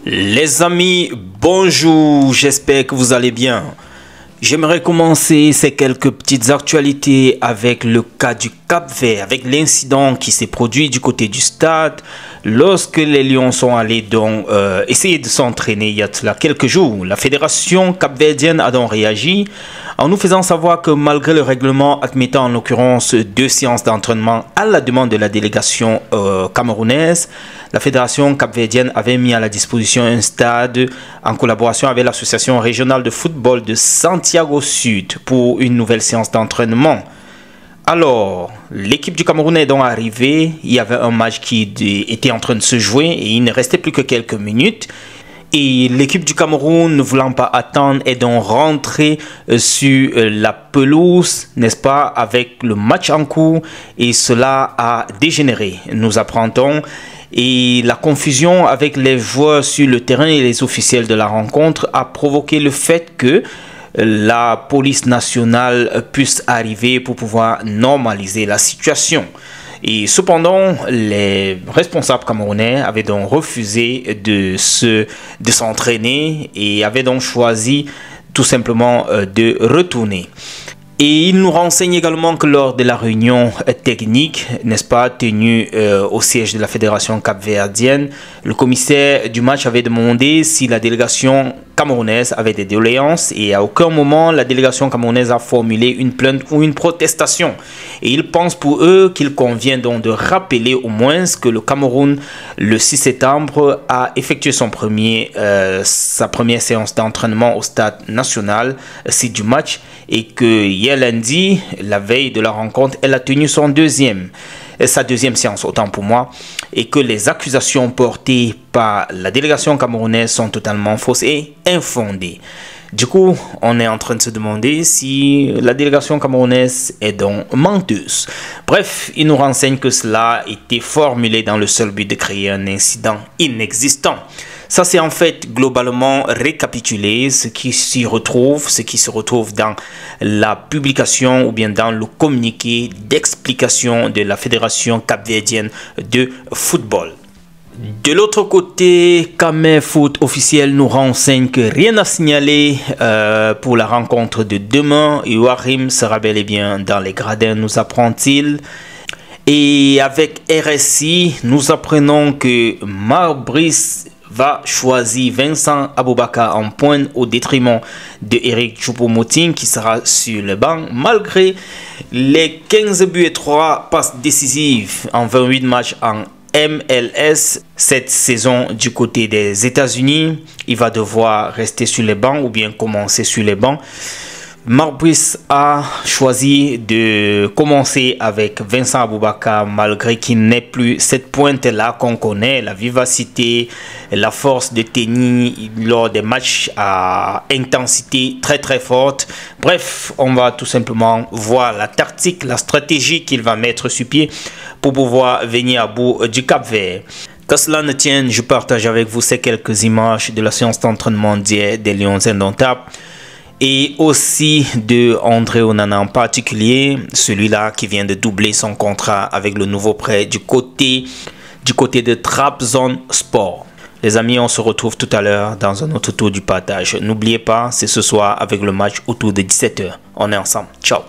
Les amis, bonjour, j'espère que vous allez bien. J'aimerais commencer ces quelques petites actualités avec le cas du Cap-Vert, avec l'incident qui s'est produit du côté du stade lorsque les Lions sont allés donc essayer de s'entraîner il y a cela quelques jours. La fédération capverdienne a donc réagi en nous faisant savoir que malgré le règlement admettant en l'occurrence 2 séances d'entraînement à la demande de la délégation camerounaise, la fédération capverdienne avait mis à la disposition un stade en collaboration avec l'association régionale de football de Santiago Sud pour une nouvelle séance d'entraînement. Alors, l'équipe du Cameroun est donc arrivée, il y avait un match qui était en train de se jouer et il ne restait plus que quelques minutes. Et l'équipe du Cameroun, ne voulant pas attendre, est donc rentrée sur la pelouse, n'est-ce pas, avec le match en cours, et cela a dégénéré, nous apprendons. Et la confusion avec les joueurs sur le terrain et les officiels de la rencontre a provoqué le fait que la police nationale puisse arriver pour pouvoir normaliser la situation. Et cependant, les responsables camerounais avaient donc refusé de s'entraîner et avaient donc choisi tout simplement de retourner. Et il nous renseigne également que lors de la réunion technique, n'est-ce pas, tenue au siège de la fédération capverdienne, le commissaire du match avait demandé si la délégation camerounaise avait des doléances et à aucun moment la délégation camerounaise a formulé une plainte ou une protestation. Et ils pensent pour eux qu'il convient donc de rappeler au moins que le Cameroun, le 6 septembre, a effectué sa première séance d'entraînement au stade national, site du match, et que hier lundi, la veille de la rencontre, elle a tenu sa deuxième séance, autant pour moi, et que les accusations portées par la délégation camerounaise sont totalement fausses et infondées. Du coup, on est en train de se demander si la délégation camerounaise est donc menteuse. Bref, il nous renseigne que cela a été formulé dans le seul but de créer un incident inexistant. Ça, c'est en fait globalement récapitulé ce qui se retrouve dans la publication ou bien dans le communiqué d'explication de la Fédération capverdienne de football. De l'autre côté, Camefoot officiel nous renseigne que rien à signaler pour la rencontre de demain. Iwarim sera bel et bien dans les gradins, nous apprend-il. Et avec RSI, nous apprenons que Marbrice va choisir Vincent Aboubakar en pointe au détriment de Eric Choupo-Moting qui sera sur le banc malgré les 15 buts et 3 passes décisives en 28 matchs en MLS cette saison du côté des États-Unis. Il va devoir rester sur les bancs ou bien commencer sur les bancs. Marbrice a choisi de commencer avec Vincent Aboubakar malgré qu'il n'ait plus cette pointe-là qu'on connaît, la vivacité, la force de tenir lors des matchs à intensité très forte. Bref, on va tout simplement voir la tactique, la stratégie qu'il va mettre sur pied pour pouvoir venir à bout du Cap-Vert. Que cela ne tienne, je partage avec vous ces quelques images de la séance d'entraînement d'hier des Lions indomptables. Et aussi de André Onana en particulier, celui-là qui vient de doubler son contrat avec le nouveau prêt du côté de Trabzonspor. Les amis, on se retrouve tout à l'heure dans un autre tour du partage. N'oubliez pas, c'est ce soir avec le match autour de 17 h. On est ensemble. Ciao.